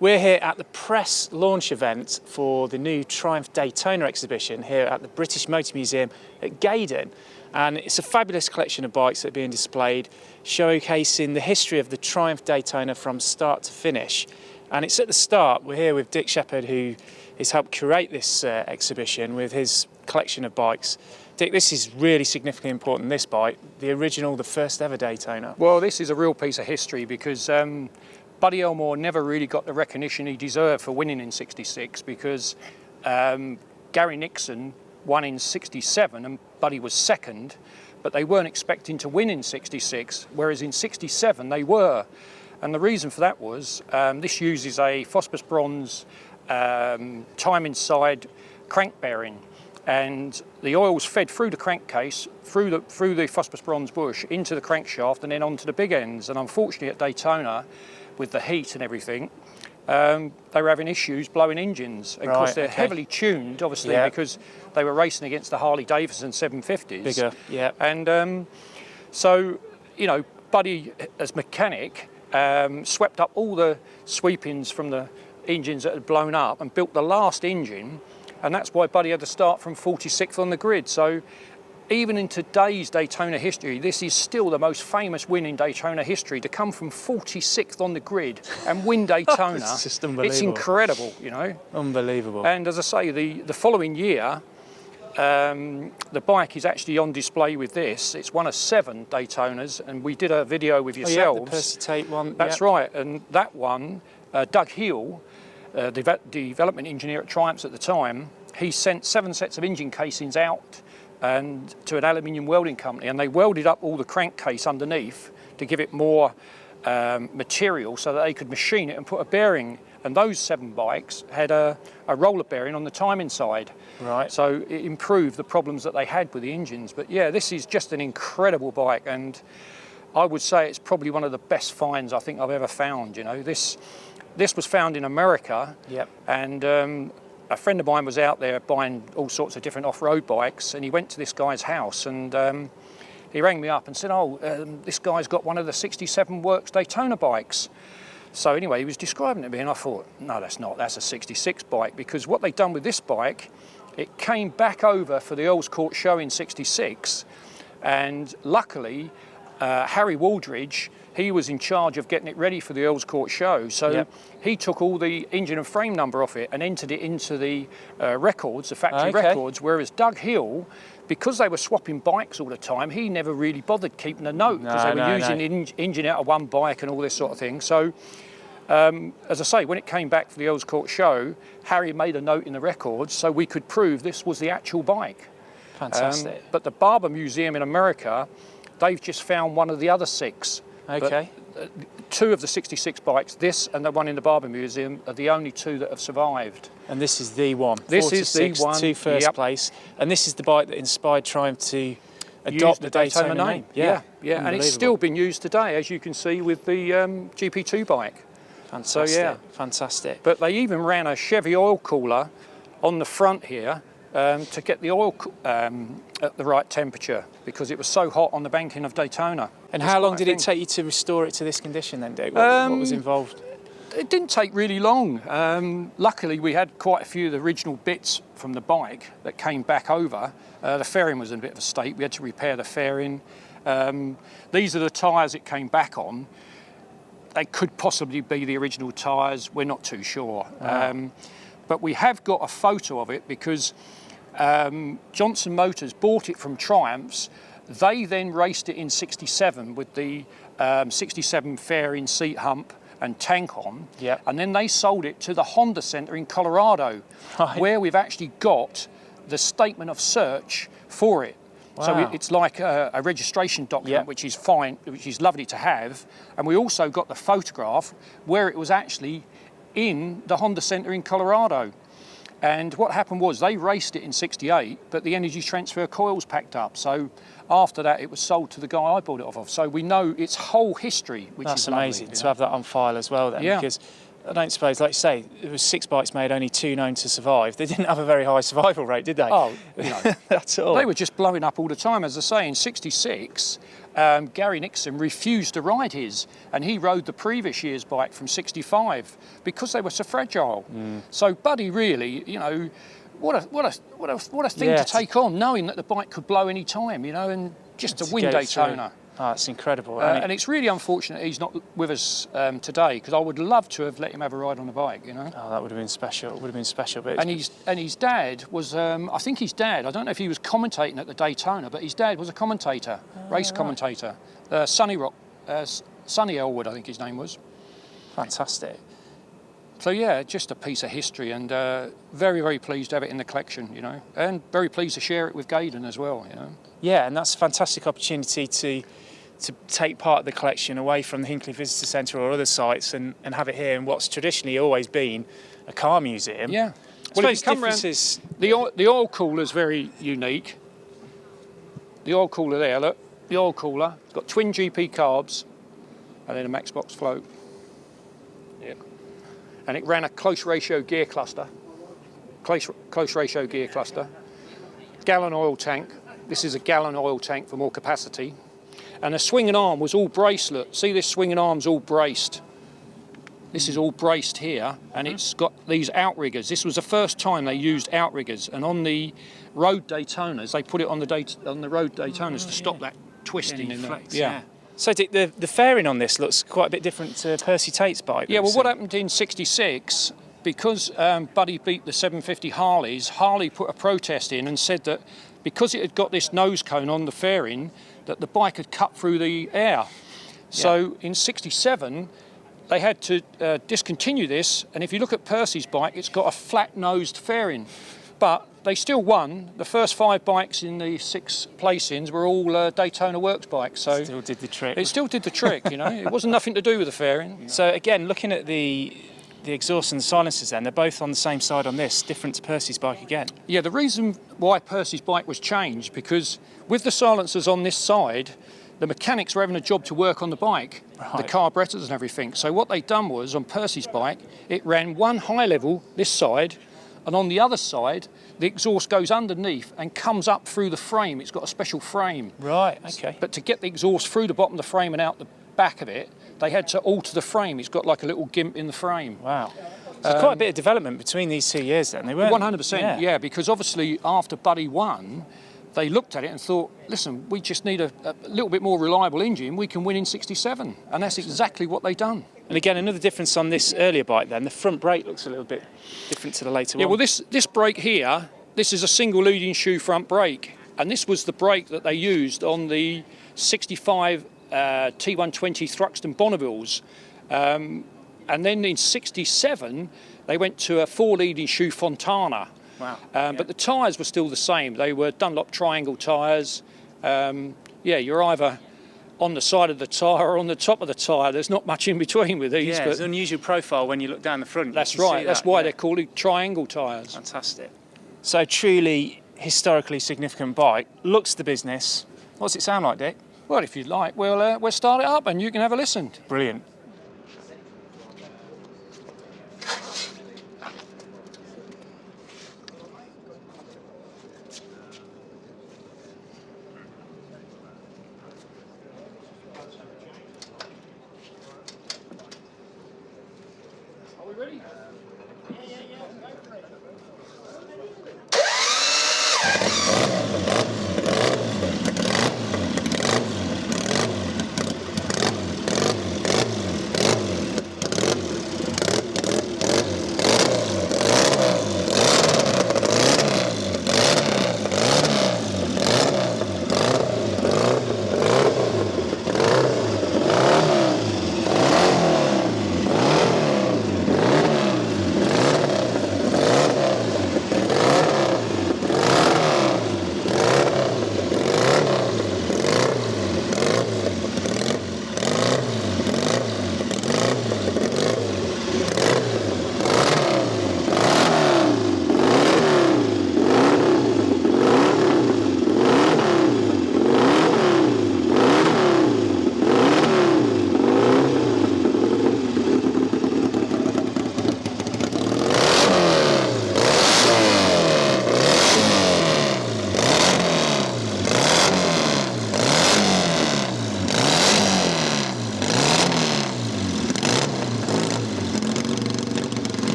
We're here at the press launch event for the new Triumph Daytona exhibition here at the British Motor Museum at Gaydon. And it's a fabulous collection of bikes that are being displayed, showcasing the history of the Triumph Daytona from start to finish. And it's at the start, we're here with Dick Shepherd, who has helped curate this exhibition with his collection of bikes. Dick, this is really significantly important, this bike, the original, the first ever Daytona. Well, this is a real piece of history because Buddy Elmore never really got the recognition he deserved for winning in '66 because Gary Nixon won in '67 and Buddy was second, but they weren't expecting to win in '66, whereas in '67 they were. And the reason for that was this uses a phosphorus bronze time inside crank bearing, and the oil's fed through the crankcase, through the phosphorus bronze bush into the crankshaft and then onto the big ends. And unfortunately at Daytona, with the heat and everything, they were having issues blowing engines. And of course they're heavily tuned, obviously, because they were racing against the Harley Davidson 750s. Bigger, yeah. And so, you know, Buddy, as mechanic, swept up all the sweepings from the engines that had blown up and built the last engine, and that's why Buddy had to start from 46th on the grid. So even in today's Daytona history, this is still the most famous win in Daytona history, to come from 46th on the grid and win Daytona. It's just unbelievable. It's incredible, you know. Unbelievable. And as I say, the following year, the bike is actually on display with this. It's one of 7 Daytonas, and we did a video with yourselves. Oh, yeah, the Percy Tate one. That's right, and that one, Doug Hill, the development engineer at Triumphs at the time, he sent 7 sets of engine casings out and to an aluminium welding company, and they welded up all the crankcase underneath to give it more material so that they could machine it and put a bearing. And those 7 bikes had a roller bearing on the timing side. Right. So it improved the problems that they had with the engines. But yeah, this is just an incredible bike, and I would say it's probably one of the best finds I think I've ever found. You know, this was found in America. Yep. And a friend of mine was out there buying all sorts of different off-road bikes, and he went to this guy's house, and he rang me up and said, this guy's got one of the 67 Works Daytona bikes. So anyway, he was describing it to me, and I thought, no, that's not, that's a 66 bike, because what they'd done with this bike, it came back over for the Earls Court show in '66, and luckily, Harry Waldridge, he was in charge of getting it ready for the Earls Court show. So he took all the engine and frame number off it and entered it into the records, the factory records, whereas Doug Hill, because they were swapping bikes all the time, he never really bothered keeping a note, because they were using engine out of one bike and all this sort of thing. So, as I say, when it came back for the Earls Court show, Harry made a note in the records so we could prove this was the actual bike. Fantastic. But the Barber Museum in America, they've just found one of the other 6. Okay. But 2 of the 66 bikes, this and the one in the Barber Museum, are the only 2 that have survived. And this is the one. This is the one. 2 first place. And this is the bike that inspired Triumph to adopt the Daytona name. Yeah. And it's still been used today, as you can see, with the GP2 bike. Fantastic. So, yeah. Fantastic. But they even ran a Chevy oil cooler on the front here to get the oil at the right temperature, because it was so hot on the banking of Daytona. And how long did it take you to restore it to this condition then, Dick? What was involved? It didn't take really long. Luckily, we had quite a few of the original bits from the bike that came back over. The fairing was in a bit of a state. We had to repair the fairing. These are the tyres it came back on. They could possibly be the original tyres. We're not too sure. But we have got a photo of it, because Johnson Motors bought it from Triumphs. They then raced it in '67 with the '67 fairing, seat hump and tank on. Yep. And then they sold it to the Honda Center in Colorado, where we've actually got the statement of search for it. Wow. So it's like a registration document, which is fine, which is lovely to have. And we also got the photograph where it was actually in the Honda Center in Colorado. And what happened was they raced it in '68, but the energy transfer coils packed up. So after that, it was sold to the guy I bought it off of. So we know its whole history, which is lovely. That's amazing to have that on file as well then. Yeah. Because I don't suppose, like you say, there was 6 bikes made, only 2 known to survive. They didn't have a very high survival rate, did they? Oh, you know, that's all. They were just blowing up all the time. As I say, in '66, Gary Nixon refused to ride his, and he rode the previous year's bike from '65 because they were so fragile. So Buddy really, you know, what a thing to take on, knowing that the bike could blow any time, you know, and just to win Daytona. Oh, it's incredible. And it's really unfortunate he's not with us today, because I would love to have let him have a ride on the bike, you know. Oh, that would have been special. It would have been special. But and his dad was, I think his dad, I don't know if he was commentating at the Daytona, but his dad was a commentator, race commentator, Sonny Elwood, I think his name was. Fantastic. So yeah, just a piece of history, and very, very pleased to have it in the collection, you know, and very pleased to share it with Gaydon as well, you know. Yeah, and that's a fantastic opportunity to take part of the collection away from the Hinckley Visitor Centre or other sites and have it here in what's traditionally always been a car museum. Yeah. Well, if you come around, the oil cooler is very unique. The oil cooler there, look, the oil cooler. It's got twin GP carbs and then a max box float. Yeah. And it ran a close ratio gear cluster. Close ratio gear cluster. Gallon oil tank. This is a gallon oil tank for more capacity. And the swinging arm was all bracelet. See, this swinging arm's all braced. This is all braced here, and it's got these outriggers. This was the first time they used outriggers, and on the road Daytonas, they put it on the road Daytonas to stop that twisting in there. Yeah. So Dick, the fairing on this looks quite a bit different to Percy Tate's bike. Yeah, well, what happened in '66, because Buddy beat the 750 Harleys, Harley put a protest in and said that because it had got this nose cone on the fairing, that the bike had cut through the air. So in '67, they had to discontinue this, and if you look at Percy's bike, it's got a flat-nosed fairing. But they still won. The first 5 bikes in the 6 placings were all Daytona Works bikes. So still did the trick. It still did the trick, you know. It wasn't nothing to do with the fairing. So again, looking at the exhaust and the silencers then, they're both on the same side on this, different to Percy's bike again. Yeah, the reason why Percy's bike was changed, because with the silencers on this side, the mechanics were having a job to work on the bike, the carburetors and everything. So what they'd done was, on Percy's bike, it ran one high level, this side, and on the other side, the exhaust goes underneath and comes up through the frame. It's got a special frame. Right, okay. But to get the exhaust through the bottom of the frame and out the back of it, they had to alter the frame. It's got like a little gimp in the frame. Wow. So quite a bit of development between these 2 years then. They weren't 100%, yeah, because obviously after Buddy won, they looked at it and thought, listen, we just need a little bit more reliable engine. We can win in '67. And that's exactly what they've done. And again, another difference on this earlier bike then, the front brake looks a little bit different to the later one. Yeah, well, this brake here, this is a single leading shoe front brake. And this was the brake that they used on the 65 T120 Thruxton Bonnevilles. And then in '67, they went to a 4 leading shoe Fontana. Wow. But the tyres were still the same. They were Dunlop triangle tyres. Yeah, you're either on the side of the tyre or on the top of the tyre. There's not much in between with these. Yeah, it's an unusual profile when you look down the front. That's right. That's why they're called triangle tyres. Fantastic. So truly historically significant bike. Looks the business. What's it sound like, Dick? Well, if you'd like, we'll start it up and you can have a listen. Brilliant. Are we ready?